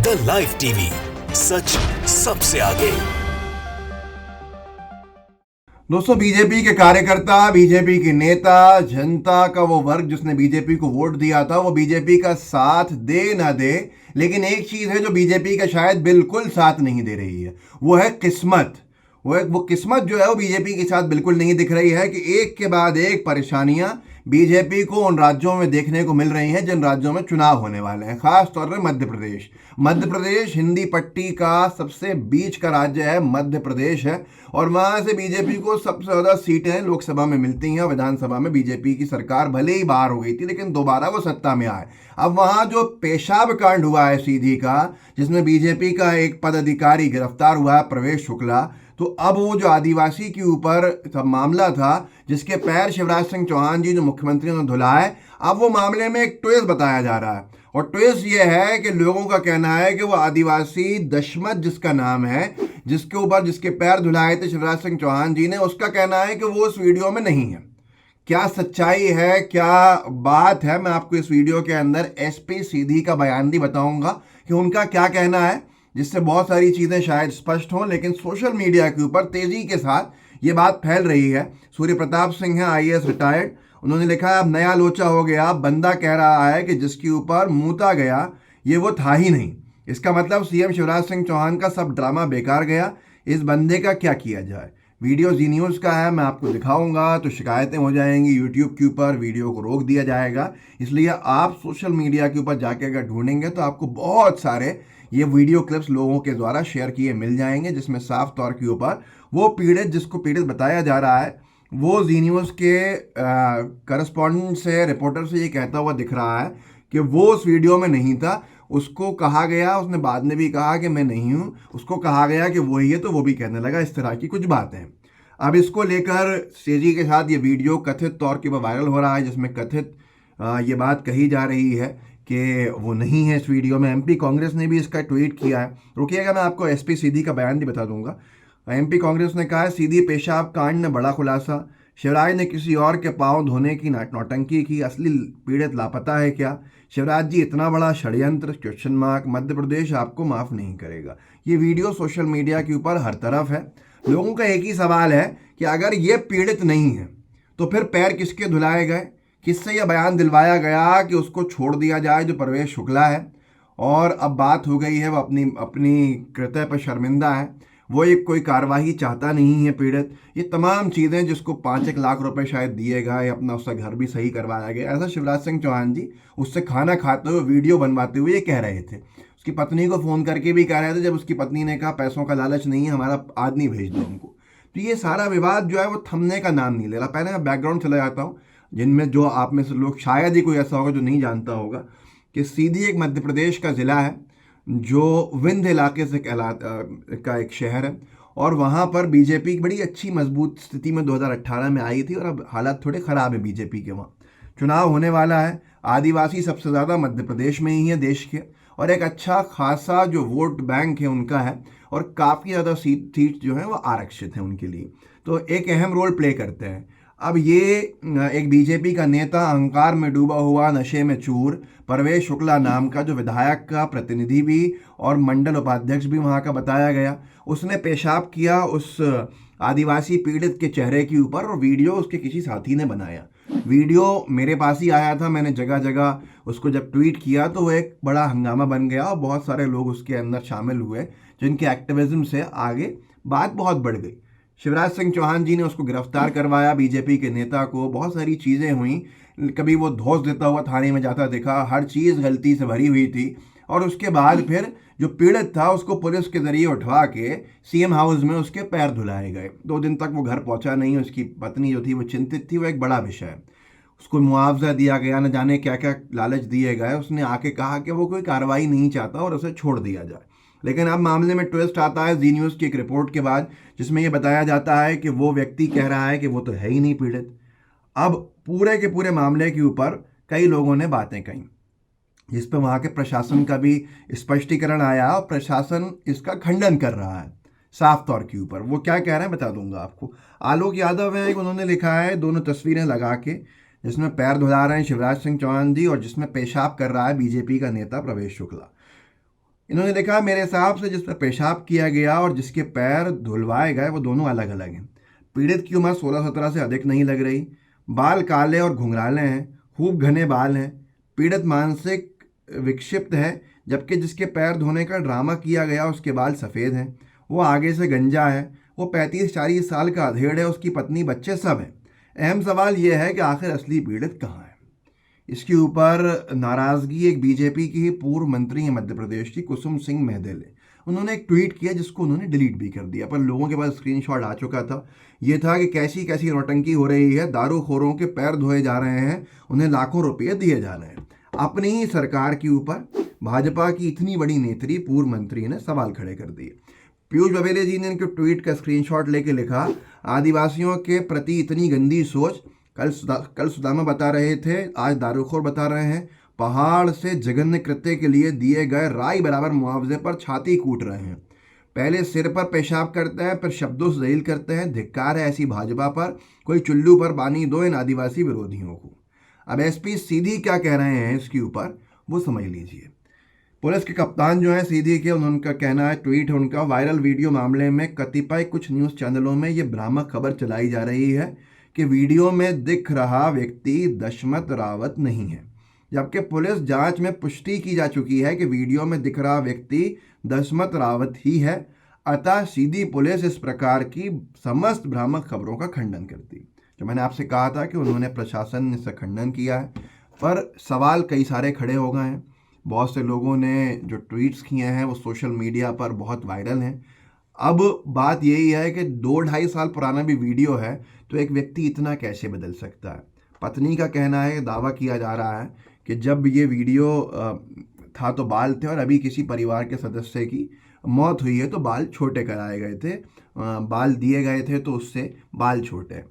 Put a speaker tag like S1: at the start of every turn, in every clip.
S1: The live TV, सच सबसे आगे।
S2: दोस्तों, बीजेपी के कार्यकर्ता, बीजेपी के नेता, जनता का वो वर्ग जिसने बीजेपी को वोट दिया था, वो बीजेपी का साथ दे ना दे, लेकिन एक चीज है जो बीजेपी का शायद बिल्कुल साथ नहीं दे रही है, वो है किस्मत। वो किस्मत जो है वो बीजेपी के साथ बिल्कुल नहीं दिख रही है कि एक के बाद एक परेशानियां बीजेपी को उन राज्यों में देखने को मिल रही हैं जिन राज्यों में चुनाव होने वाले हैं, खास तौर पर मध्य प्रदेश। मध्य प्रदेश हिंदी पट्टी का सबसे बीच का राज्य है, मध्य प्रदेश है, और वहां से बीजेपी को सबसे ज्यादा सीटें लोकसभा में मिलती हैं। विधानसभा में बीजेपी की सरकार भले ही बाहर हो गई थी, लेकिन दोबारा वो सत्ता में आए। अब वहां जो पेशाब कांड हुआ है सीधी का, जिसमें बीजेपी का एक पदाधिकारी गिरफ्तार हुआ है, प्रवेश शुक्ला, तो अब वो जो आदिवासी के ऊपर मामला था, जिसके पैर शिवराज सिंह चौहान जी जो मुख्यमंत्री ने धुलाए, अब वो मामले में एक ट्विस्ट बताया जा रहा है। और ट्विस्ट ये है कि लोगों का कहना है कि वो आदिवासी दशमत जिसका नाम है, जिसके ऊपर जिसके पैर धुलाए थे शिवराज सिंह चौहान जी ने, उसका कहना है कि वो उस वीडियो में नहीं है। क्या सच्चाई है, क्या बात है, मैं आपको इस वीडियो के अंदर एसपी सीधी का बयान भी बताऊंगा कि उनका क्या कहना है, जिससे बहुत सारी चीज़ें शायद स्पष्ट हों। लेकिन सोशल मीडिया के ऊपर तेज़ी के साथ ये बात फैल रही है। सूर्य प्रताप सिंह है, आईएएस रिटायर्ड, उन्होंने लिखा है, अब नया लोचा हो गया, बंदा कह रहा है कि जिसके ऊपर मूता गया ये वो था ही नहीं। इसका मतलब सीएम शिवराज सिंह चौहान का सब ड्रामा बेकार गया। इस बंदे का क्या किया जाए। वीडियो जी न्यूज़ का है, मैं आपको दिखाऊंगा तो शिकायतें हो जाएंगी यूट्यूब के ऊपर, वीडियो को रोक दिया जाएगा। इसलिए आप सोशल मीडिया के ऊपर जाके अगर ढूंढेंगे तो आपको बहुत सारे ये वीडियो क्लिप्स लोगों के द्वारा शेयर किए मिल जाएंगे, जिसमें साफ तौर के ऊपर वो पीड़ित, जिसको पीड़ित बताया जा रहा है, वो जी न्यूज़ के करस्पॉन्डेंट से, रिपोर्टर से ये कहता हुआ दिख रहा है कि वो उस वीडियो में नहीं था। उसको कहा गया, उसने बाद में भी कहा कि मैं नहीं हूँ, उसको कहा गया कि वही है तो वो भी कहने लगा। इस तरह की कुछ बातें हैं। अब इसको लेकर तेजी के साथ ये वीडियो कथित तौर के ऊपर वायरल हो रहा है, जिसमें कथित ये बात कही जा रही है कि वो नहीं है इस वीडियो में। एमपी कांग्रेस ने भी इसका ट्वीट किया है। रुकिएगा, मैं आपको एसपी सीधी का बयान भी बता दूंगा। एमपी कांग्रेस ने कहा है, सीधी पेशाब कांड में बड़ा खुलासा, शिवराज ने किसी और के पांव धोने की नौटंकी की, असली पीड़ित लापता है क्या? शिवराज जी, इतना बड़ा षड्यंत्र, क्वेश्चन मार्क, मध्य प्रदेश आपको माफ नहीं करेगा। ये वीडियो सोशल मीडिया के ऊपर हर तरफ है। लोगों का एक ही सवाल है कि अगर ये पीड़ित नहीं है तो फिर पैर किसके धुलाए गए? किससे यह बयान दिलवाया गया कि उसको छोड़ दिया जाए, जो प्रवेश शुक्ला है? और अब बात हो गई है, वो अपनी अपनी कृत्य पर शर्मिंदा है, वो एक कोई कार्रवाई चाहता नहीं है पीड़ित। ये तमाम चीज़ें, जिसको 5-1 लाख रुपए शायद दिए गए, अपना उसका घर भी सही करवाया गया, ऐसा शिवराज सिंह चौहान जी उससे खाना खाते हुए, वीडियो बनवाते हुए ये कह रहे थे। उसकी पत्नी को फ़ोन करके भी कह रहे थे, जब उसकी पत्नी ने कहा पैसों का लालच नहीं है, हमारा आदमी भेज दो हमको। तो ये सारा विवाद जो है वो थमने का नाम नहीं ले रहा। पहले मैं बैकग्राउंड चला जाता हूँ, जिनमें जो आप में से लोग शायद ही कोई ऐसा होगा जो नहीं जानता होगा कि सीधी एक मध्य प्रदेश का ज़िला है जो विंध्य इलाके से का एक शहर है, और वहाँ पर बीजेपी बड़ी अच्छी मजबूत स्थिति में 2018 में आई थी, और अब हालात थोड़े ख़राब है बीजेपी के। वहाँ चुनाव होने वाला है, आदिवासी सबसे ज़्यादा मध्य प्रदेश में ही है देश के, और एक अच्छा खासा जो वोट बैंक है उनका है, और काफ़ी ज़्यादा सीट जो है वो आरक्षित है उनके लिए, तो एक अहम रोल प्ले करते हैं। अब ये एक बीजेपी का नेता, अहंकार में डूबा हुआ, नशे में चूर, प्रवेश शुक्ला नाम का, जो विधायक का प्रतिनिधि भी और मंडल उपाध्यक्ष भी वहाँ का बताया गया, उसने पेशाब किया उस आदिवासी पीड़ित के चेहरे के ऊपर, और वीडियो उसके किसी साथी ने बनाया। वीडियो मेरे पास ही आया था, मैंने जगह जगह उसको जब ट्वीट किया तो वो एक बड़ा हंगामा बन गया, और बहुत सारे लोग उसके अंदर शामिल हुए, जिनके एक्टिविज्म से आगे बात बहुत बढ़ गई। शिवराज सिंह चौहान जी ने उसको गिरफ्तार करवाया, बीजेपी के नेता को, बहुत सारी चीज़ें हुई। कभी वो धौंस देता हुआ थाने में जाता दिखा, हर चीज़ गलती से भरी हुई थी। और उसके बाद फिर जो पीड़ित था उसको पुलिस के जरिए उठवा के सीएम हाउस में उसके पैर धुलाए गए। 2 दिन तक वो घर पहुंचा नहीं। उसकी पत्नी जो थी वो चिंतित थी, वो एक बड़ा विषय है। उसको मुआवजा दिया गया, न जाने क्या क्या लालच दिए गए। उसने आके कहा कि वो कोई कार्रवाई नहीं चाहता और उसे छोड़ दिया जाए। लेकिन अब मामले में ट्विस्ट आता है जी न्यूज़ की एक रिपोर्ट के बाद, जिसमें यह बताया जाता है कि वो व्यक्ति कह रहा है कि वो तो है ही नहीं पीड़ित। अब पूरे के पूरे मामले के ऊपर कई लोगों ने बातें कही, जिस पर वहाँ के प्रशासन का भी स्पष्टीकरण आया, और प्रशासन इसका खंडन कर रहा है साफ तौर के ऊपर। वो क्या कह रहे हैं बता दूंगा आपको। आलोक यादव है, उन्होंने लिखा है 2 तस्वीरें लगा के, जिसमें पैर धुला रहे हैं शिवराज सिंह चौहान जी, और जिसमें पेशाब कर रहा है बीजेपी का नेता प्रवेश शुक्ला। इन्होंने लिखा, मेरे हिसाब से जिस पर पेशाब किया गया और जिसके पैर धुलवाए गए वो दोनों अलग अलग हैं। पीड़ित की उम्र 16-17 से अधिक नहीं लग रही। बाल काले और घुंघराले हैं, खूब घने बाल हैं। पीड़ित मानसिक विक्षिप्त है, जबकि जिसके पैर धोने का ड्रामा किया गया उसके बाल सफ़ेद हैं, वो आगे से गंजा है। वो 35-40 साल का अधेड़ है, उसकी पत्नी बच्चे सब हैं। अहम सवाल यह है कि आखिर असली पीड़ित कहाँ है। इसके ऊपर नाराज़गी एक बीजेपी की ही पूर्व मंत्री हैं मध्य प्रदेश की, कुसुम सिंह महदेले। उन्होंने एक ट्वीट किया जिसको उन्होंने डिलीट भी कर दिया, पर लोगों के पास स्क्रीनशॉट आ चुका था। ये था कि कैसी कैसी नौटंकी हो रही है, दारूखोरों के पैर धोए जा रहे हैं, उन्हें लाखों रुपये दिए जा रहे हैं। अपनी ही सरकार के ऊपर भाजपा की इतनी बड़ी नेत्री पूर्व मंत्री ने सवाल खड़े कर दिए। पीयूष बघेल जी ने इनके ट्वीट का स्क्रीनशॉट लेके लिखा, आदिवासियों के प्रति इतनी गंदी सोच। कल सुदामा बता रहे थे, आज दारूखोर बता रहे हैं। पहाड़ से जघन्य कृत्य के लिए दिए गए राई बराबर मुआवजे पर छाती कूट रहे हैं। पहले सिर पर पेशाब करते हैं, फिर शब्दों से जलील करते हैं। धिक्कार है ऐसी भाजपा पर। कोई चुल्लू पर पानी दो इन आदिवासी विरोधियों को। अब एसपी सीधी क्या कह रहे हैं इसके ऊपर वो समझ लीजिए। पुलिस के कप्तान जो हैं सीधी के, उनका कहना है, ट्वीट है उनका, वायरल वीडियो मामले में कतिपय कुछ न्यूज़ चैनलों में ये भ्रामक खबर चलाई जा रही है कि वीडियो में दिख रहा व्यक्ति दशमत रावत नहीं है, जबकि पुलिस जांच में पुष्टि की जा चुकी है कि वीडियो में दिख रहा व्यक्ति दशमत रावत ही है। अतः सीधी पुलिस इस प्रकार की समस्त भ्रामक खबरों का खंडन करती। जो मैंने आपसे कहा था कि उन्होंने प्रशासन ने इसका खंडन किया है, पर सवाल कई सारे खड़े हो गए हैं। बहुत से लोगों ने जो ट्वीट्स किए हैं वो सोशल मीडिया पर बहुत वायरल हैं। अब बात यही है कि 2-2.5 साल पुराना भी वीडियो है तो एक व्यक्ति इतना कैसे बदल सकता है। पत्नी का कहना है, दावा किया जा रहा है कि जब ये वीडियो था तो बाल थे, और अभी किसी परिवार के सदस्य की मौत हुई है तो बाल छोटे कराए गए थे, बाल दिए गए थे तो उससे बाल छोटे।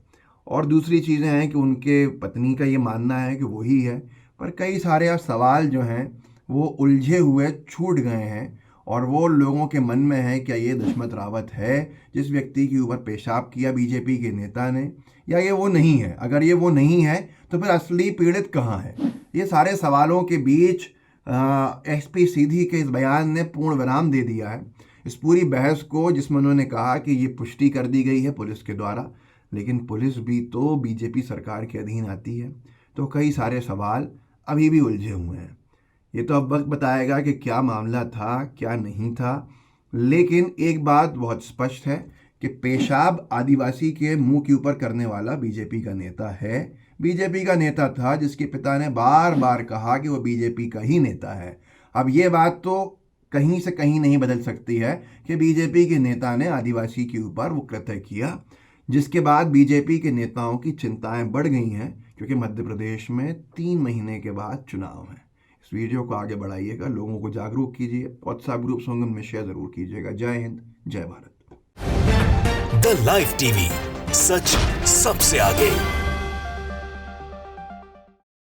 S2: और दूसरी चीज़ें हैं कि उनके पत्नी का ये मानना है कि वही है, पर कई सारे सवाल जो हैं वो उलझे हुए छूट गए हैं। और वो लोगों के मन में है, क्या ये दशमत रावत है जिस व्यक्ति के ऊपर पेशाब किया बीजेपी के नेता ने, या ये वो नहीं है। अगर ये वो नहीं है तो फिर असली पीड़ित कहाँ है। ये सारे सवालों के बीच एसपी सीधी के इस बयान ने पूर्ण विराम दे दिया है इस पूरी बहस को, जिसमें उन्होंने कहा कि ये पुष्टि कर दी गई है पुलिस के द्वारा, लेकिन पुलिस भी तो बीजेपी सरकार के अधीन आती है, तो कई सारे सवाल अभी भी उलझे हुए हैं। ये तो अब वक्त बताएगा कि क्या मामला था क्या नहीं था, लेकिन एक बात बहुत स्पष्ट है कि पेशाब आदिवासी के मुंह के ऊपर करने वाला बीजेपी का नेता है। बीजेपी का नेता था जिसके पिता ने बार बार कहा कि वो बीजेपी का ही नेता है। अब ये बात तो कहीं से कहीं नहीं बदल सकती है कि बीजेपी के नेता ने आदिवासी के ऊपर वो कृत्य किया, जिसके बाद बीजेपी के नेताओं की चिंताएं बढ़ गई हैं, क्योंकि मध्य प्रदेश में 3 महीने के बाद चुनाव है। इस वीडियो को आगे बढ़ाइएगा, लोगों को जागरूक कीजिए, व्हाट्सएप ग्रुप्स होंगे उनमें शेयर जरूर कीजिएगा। जय हिंद, जय भारत।
S1: द लाइव टीवी, सच सबसे आगे।